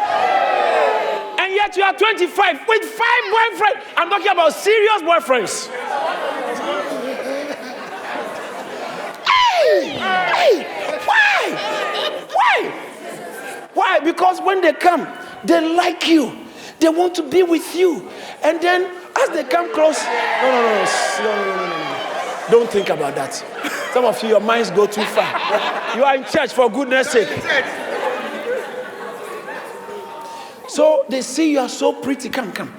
And yet you are 25 with 5 boyfriends. I'm talking about serious boyfriends. Hey, why? Because when they come, they like you. They want to be with you. And then as they come close, no. Don't think about that. Some of you, your minds go too far. You are in church, for goodness sake. So they see you are so pretty. Come.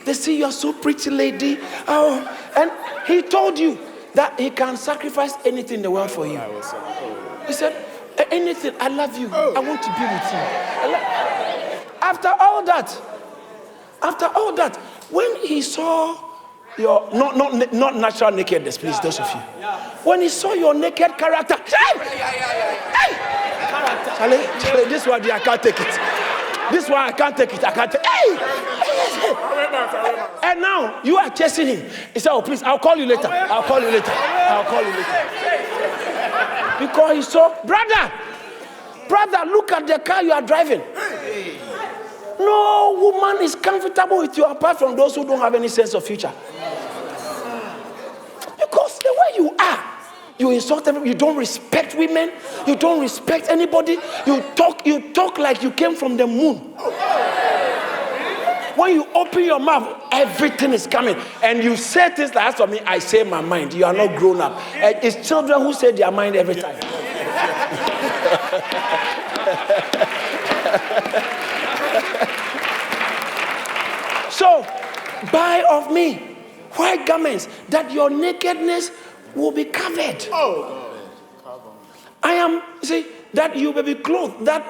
They see you are so pretty, lady. Oh, and he told you that he can sacrifice anything in the world for you. He said, anything, I love you. I want to be with you. After all that, when he saw your not natural nakedness, please, those of you. When he saw your naked character, Charlie, this one I can't take it. This one I can't take it. I can't take it. And now you are chasing him. He said, oh, please, I'll call you later. I'll call you later. I'll call you later. Because he saw, brother, look at the car you are driving. No woman is comfortable with you apart from those who don't have any sense of future. Because the way you are, you insult them, you don't respect women, you don't respect anybody, you talk like you came from the moon. When you open your mouth, everything is coming. And you say things like, as for me, I say my mind. You are not grown up. It's children who say their mind every time. So, buy of me white garments, that your nakedness will be covered. I am, see, that you may be clothed, that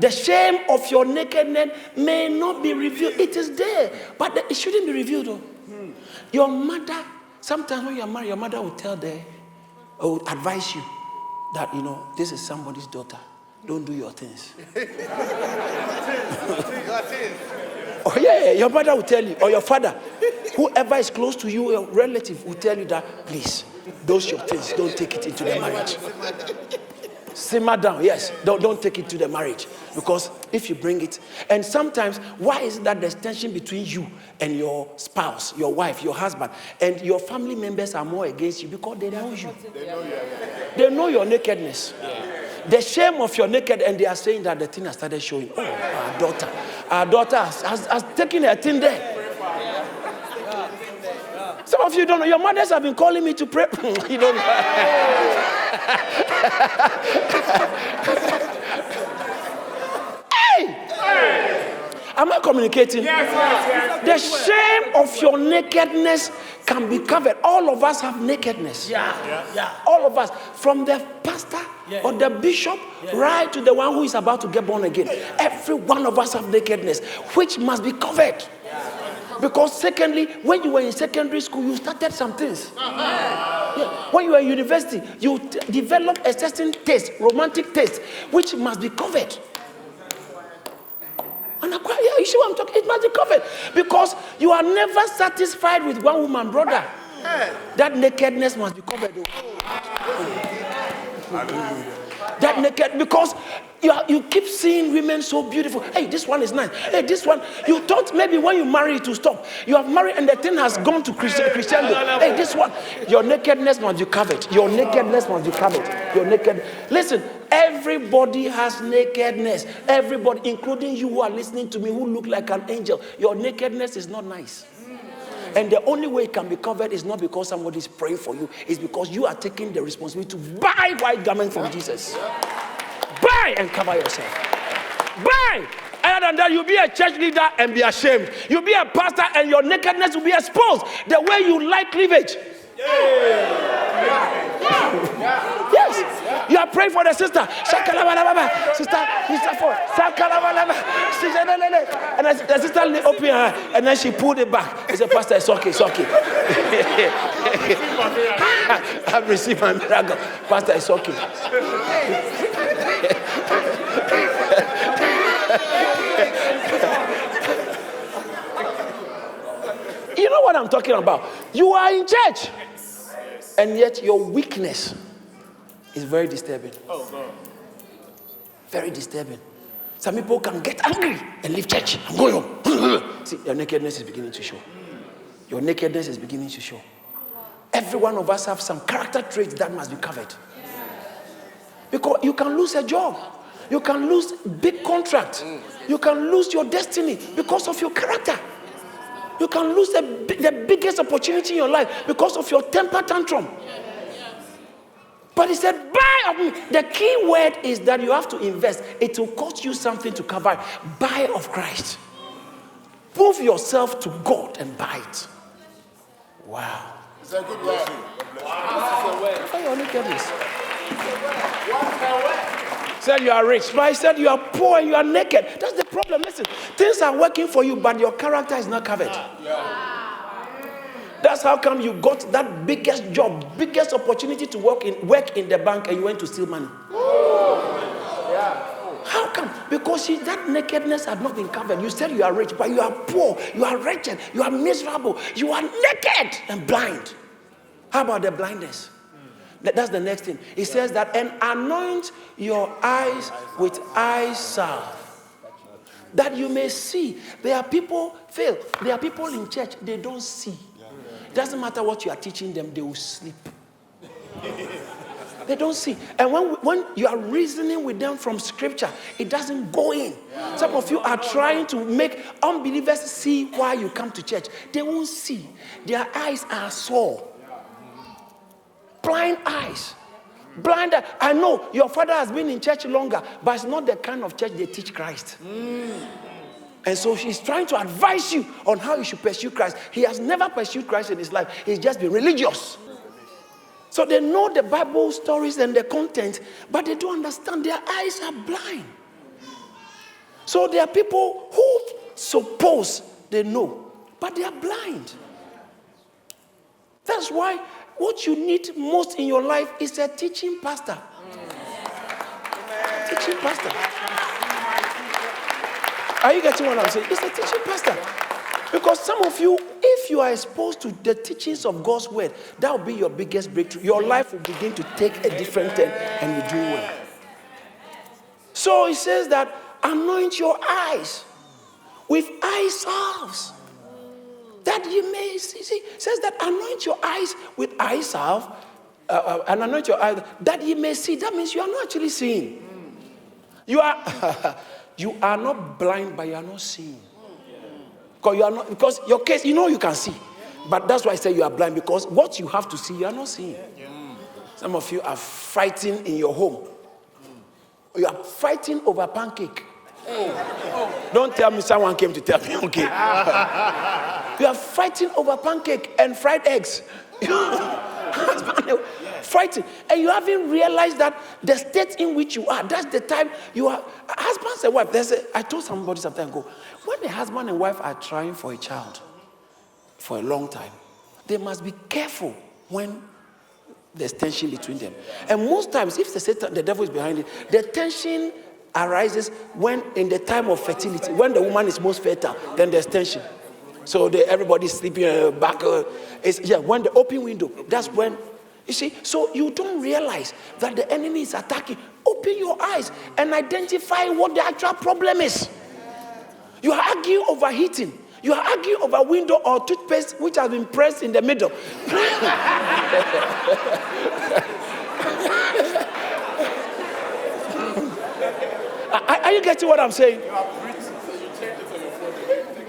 the shame of your nakedness may not be revealed. It is there, but it shouldn't be revealed. Though. Your mother, sometimes when you are married, your mother will will advise you that, this is somebody's daughter. Don't do your things. Oh yeah, your mother will tell you, or your father, whoever is close to you, your relative will tell you that, please, those your things, don't take it into the marriage. Simmer down, yes, don't take it to the marriage, because if you bring it, and sometimes, why is it that there's tension between you and your spouse, your wife, your husband, and your family members are more against you because they know you. They know your nakedness. The shame of your naked, and they are saying that the thing has started showing. Oh, our daughter has taken her thing there. Some of you don't know. Your mothers have been calling me to pray. You don't know. Hey! Am I communicating? Yes. The shame of your nakedness can be covered. All of us have nakedness. Yeah. All of us, from the pastor or the bishop right to the one who is about to get born again. Every one of us have nakedness, which must be covered. Because secondly, when you were in secondary school, you started some things. When you were in university, you developed a certain taste, romantic taste, which must be covered. And you see what I'm talking? It must be covered. Because you are never satisfied with one woman, brother. That nakedness must be covered. That naked, because you keep seeing women so beautiful. Hey, this one is nice. Hey, this one. You thought maybe when you marry it to stop. You have married and the thing has gone to Christianity. Hey, this one. Your nakedness must be covered. Your nakedness must be covered. Your naked. Listen, everybody has nakedness. Everybody, including you who are listening to me, who look like an angel. Your nakedness is not nice. And the only way it can be covered is not because somebody is praying for you. It's because you are taking the responsibility to buy white garment from Jesus. Buy and cover yourself. Buy. Other than that, you'll be a church leader and be ashamed. You'll be a pastor and your nakedness will be exposed. The way you like cleavage. Yes. You are praying for the sister. Sister, and the sister opened her and then she pulled it back. He said, Pastor, it's okay, it's okay. I've received my miracle. Pastor, it's okay. You know what I'm talking about? You are in church. And yet your weakness is very disturbing. Very disturbing. Some people can get angry and leave church and go home. See, your nakedness is beginning to show. Your nakedness is beginning to show. Every one of us have some character traits that must be covered. Because you can lose a job. You can lose big contract. You can lose your destiny because of your character. You can lose the biggest opportunity in your life because of your temper tantrum. But he said, buy of me. The key word is that you have to invest. It will cost you something to cover. Buy of Christ. Prove yourself to God and buy it. Wow. It's a good word. How you look at this? Said you are rich, but I said you are poor and you are naked. That's the problem. Listen, things are working for you, but your character is not covered. That's how come you got that biggest job, biggest opportunity to work in the bank, and you went to steal money. How come? Because that nakedness had not been covered. You said you are rich, but you are poor, you are wretched, you are miserable, you are naked and blind. How about the blindness? That's the next thing. It says that, and anoint your eyes with eye salve, that you may see. There are people fail. There are people in church, they don't see. It doesn't matter what you are teaching them, they will sleep. They don't see. And when you are reasoning with them from scripture, it doesn't go in. Some of you are trying to make unbelievers see why you come to church. They won't see. Their eyes are sore. Blind eyes. Blind eyes. I know your father has been in church longer, but it's not the kind of church they teach Christ. And so she's trying to advise you on how you should pursue Christ. He has never pursued Christ in his life. He's just been religious. So they know the Bible stories and the content, but they don't understand. Their eyes are blind. So there are people who suppose they know, but they are blind. That's why what you need most in your life is a teaching pastor. Teaching pastor. Are you getting what I'm saying? It's a teaching pastor. Because some of you, if you are exposed to the teachings of God's word, that will be your biggest breakthrough. Your life will begin to take a different turn and you do well. So it says that anoint your eyes with eye salves, that you may see. It says that anoint your eyes with eye salve, and anoint your eyes that you may see. That means you are not actually seeing. You are you are not blind, but you are not seeing. Because your case, you can see. But that's why I say you are blind, because what you have to see, you are not seeing. Some of you are fighting in your home. You are fighting over pancake. Don't tell me someone came to tell me, okay. You are fighting over pancake and fried eggs. Fighting. And you haven't realized that the state in which you are, that's the time you are. Husband and wife, I told somebody some time ago, when the husband and wife are trying for a child for a long time, they must be careful when there's tension between them. And most times, if the devil is behind it, the tension arises when in the time of fertility, when the woman is most fertile, then there's tension. So everybody's sleeping back. When the open window, that's when, you see, so you don't realize that the enemy is attacking. Open your eyes and identify what the actual problem is. You are arguing over heating. You are arguing over window or toothpaste which has been pressed in the middle. Are you getting what I'm saying?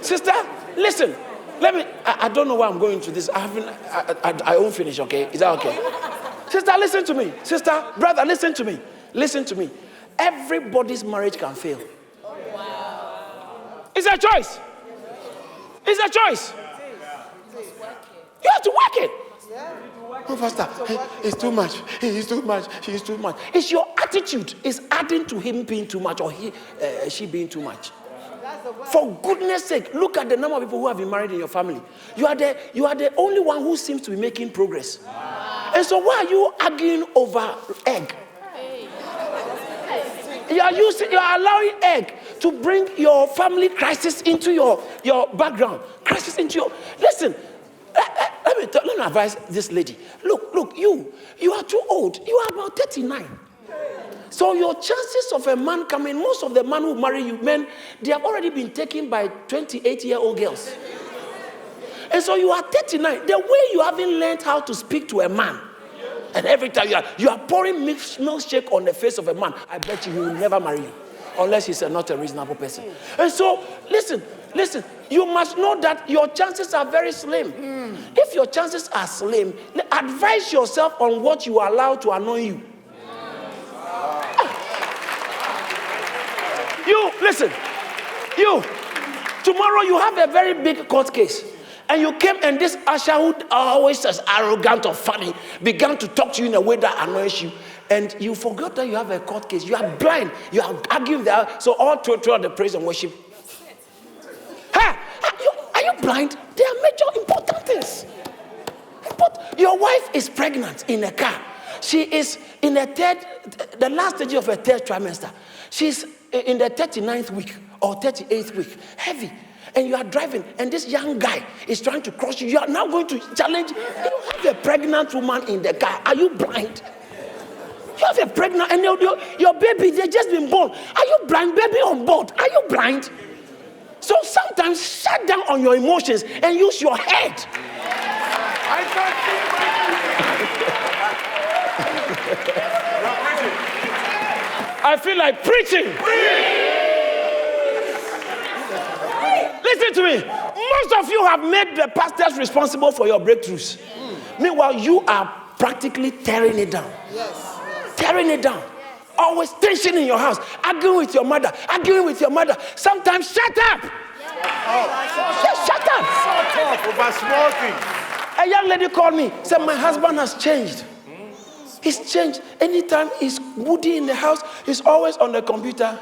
Sister, listen. I don't know why I'm going to this. I won't finish, okay? Is that okay? Sister, listen to me. Sister, brother, listen to me. Listen to me. Everybody's marriage can fail. It's a choice. It's a choice. You have to work it. Oh, Pastor, it's too much. It's too much. She's too much. It's your attitude. It's adding to him being too much or she being too much. For goodness sake, look at the number of people who have been married in your family. You are the only one who seems to be making progress. And so why are you arguing over egg? You are allowing egg to bring your family crisis into your background. Crisis into your... Listen, let me advise this lady. Look, you are too old. You are about 39. So your chances of a man coming, most of the men who marry you, men, they have already been taken by 28-year-old girls. And so you are 39. The way you haven't learned how to speak to a man, and every time you are pouring milkshake on the face of a man, I bet you he will never marry you, unless he's not a reasonable person. And so, listen, you must know that your chances are very slim. If your chances are slim, advise yourself on what you allow to annoy you. Tomorrow you have a very big court case. And you came and this usher who always as arrogant or funny began to talk to you in a way that annoys you. And you forgot that you have a court case. You are blind. You are arguing there. So all throughout the praise and worship. Hey, are you blind? There are major important things. But your wife is pregnant in a car. She is in the last stage of her third trimester. She's in the 39th week or 38th week, heavy. And you are driving, and this young guy is trying to cross you. You are now going to challenge. You have a pregnant woman in the car. Are you blind? You have a pregnant, and your baby, they just been born. Are you blind? Baby on board. Are you blind? So sometimes shut down on your emotions and use your head. I feel like preaching. Listen to me. Most of you have made the pastors responsible for your breakthroughs. Meanwhile, you are practically tearing it down. Tearing it down. Always tension in your house. Arguing with your mother. Sometimes shut up. Shut up. Over small things. A young lady called me, said my husband has changed. He's changed. Anytime he's moody in the house, he's always on the computer.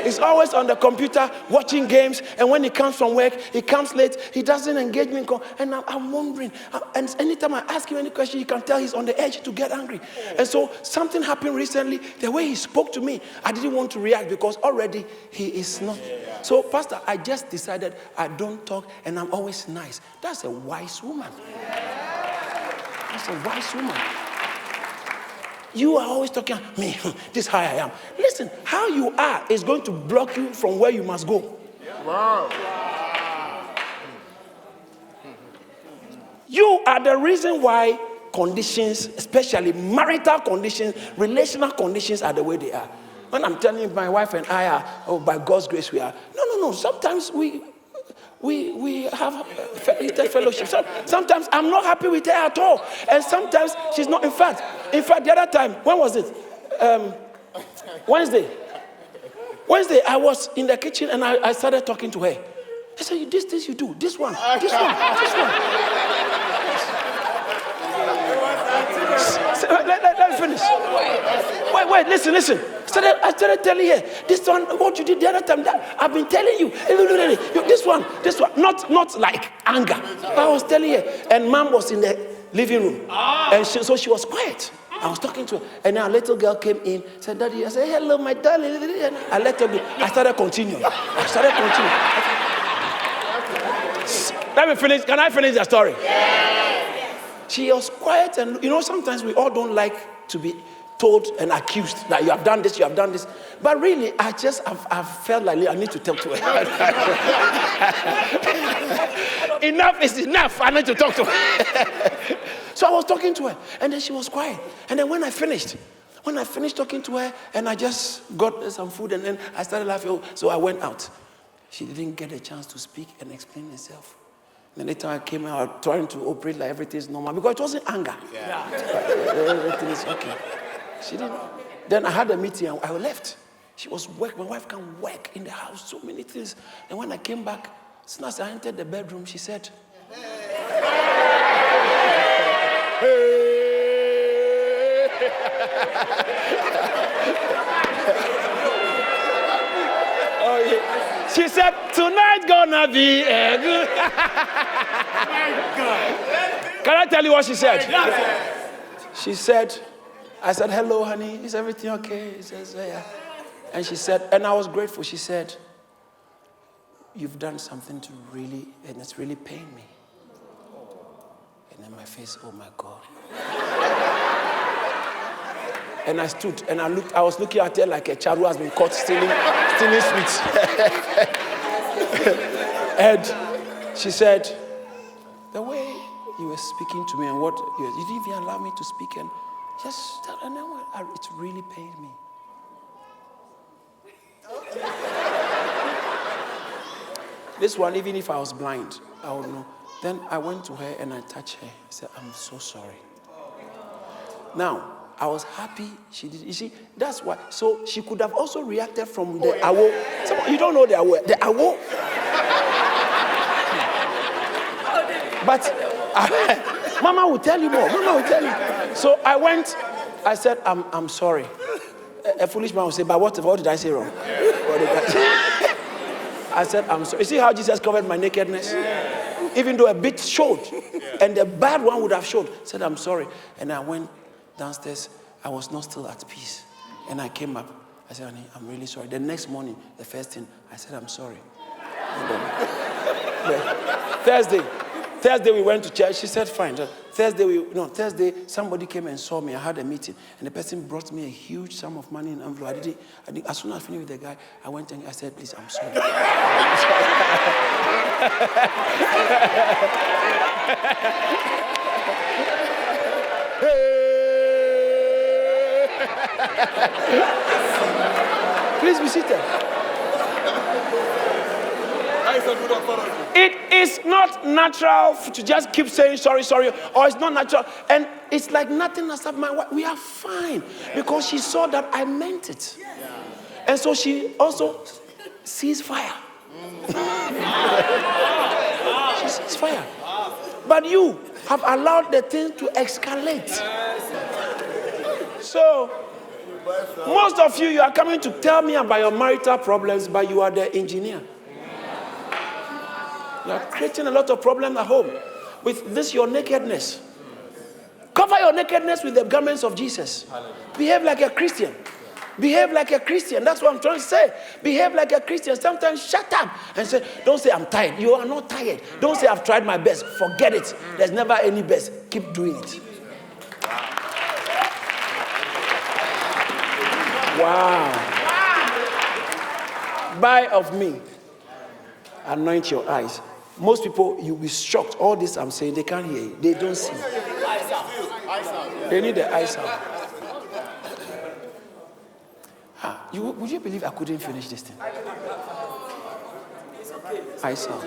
He's always on the computer watching games, and when he comes from work, he comes late. He doesn't engage me. And I'm wondering. And anytime I ask him any question, you can tell he's on the edge to get angry. And so something happened recently. The way he spoke to me, I didn't want to react because already he is not. So, Pastor, I just decided I don't talk, and I'm always nice. That's a wise woman. That's a wise woman. You are always talking, me, this is how I am. Listen, how you are is going to block you from where you must go. Wow. You are the reason why conditions, especially marital conditions, relational conditions are the way they are. When I'm telling you my wife and I are, by God's grace we are. No. Sometimes we have fellowship. Sometimes I'm not happy with her at all. And sometimes she's not. In fact, the other time, when was it? Wednesday, I was in the kitchen and I started talking to her. I said, this you do. This one. Let me finish. Wait, listen. I started telling her, this one, what you did the other time, that I've been telling you. This one. Not like anger. But I was telling her, and Mom was in the living room. And so she was quiet. I was talking to her, and then a little girl came in, said, Daddy, I said, hello, my darling. I let her go. I started continuing. Let me finish. Can I finish the story? Yes. She was quiet, and sometimes we all don't like to be told and accused that you have done this. But really, I've felt like I need to talk to her. Enough is enough. I need to talk to her. So I was talking to her, and then she was quiet. And then when I finished talking to her, and I just got some food, and then I started laughing. So I went out. She didn't get a chance to speak and explain herself. And later I came out trying to operate like everything is normal, because it wasn't anger. Everything is okay. She didn't. Then I had a meeting and I left. She was working. My wife can work in the house, so many things. And when I came back, as soon as I entered the bedroom, she said, oh, yeah. She said, tonight gonna be a good. Can I tell you what she said? She said, I said, hello, honey. Is everything okay? She says, yeah. And she said, and I was grateful. She said, you've done something to really, and it's really pained me. And then my face, oh my God. And I stood and I was looking at her like a child who has been caught stealing sweets. And she said, the way you were speaking to me and what you didn't even allow me to speak, and just, and then it really pained me. This one, even if I was blind, I would know. Then I went to her and I touched her. I said, I'm so sorry. Now, I was happy she did. You see, that's why. So she could have also reacted from the awo. You don't know the awo. The awo. But Mama will tell you more. Mama will tell you. So I went. I said, I'm sorry. A foolish man will say, but what did I say wrong? What did I say? I said, I'm sorry. You see how Jesus covered my nakedness? even though a bit showed, and the bad one would have showed. Said, I'm sorry. And I went downstairs. I was not still at peace. And I came up. I said, honey, I'm really sorry. The next morning, the first thing, I said, I'm sorry. And then, Thursday we went to church. She said, fine. Thursday, somebody came and saw me. I had a meeting. And the person brought me a huge sum of money in an envelope. I didn't, as soon as I finished with the guy, I went and I said, please, I'm sorry. Please be seated. It is not natural to just keep saying sorry, or it's not natural. And it's like nothing has happened. We are fine because she saw that I meant it. And so she also sees fire. She sees fire. But you have allowed the thing to escalate. So, most of you are coming to tell me about your marital problems, but you are the engineer. You are creating a lot of problems at home with this, your nakedness. Cover your nakedness with the garments of Jesus. Behave like a Christian. Behave like a Christian. That's what I'm trying to say. Behave like a Christian. Sometimes shut up and say, don't say I'm tired. You are not tired. Don't say I've tried my best. Forget it. There's never any best. Keep doing it. Wow. Buy of me. Anoint your eyes. Most people, you'll be shocked. All this I'm saying, they can't hear you. They don't see. They need the eyes out. Would you believe I couldn't finish this thing? Eyes out.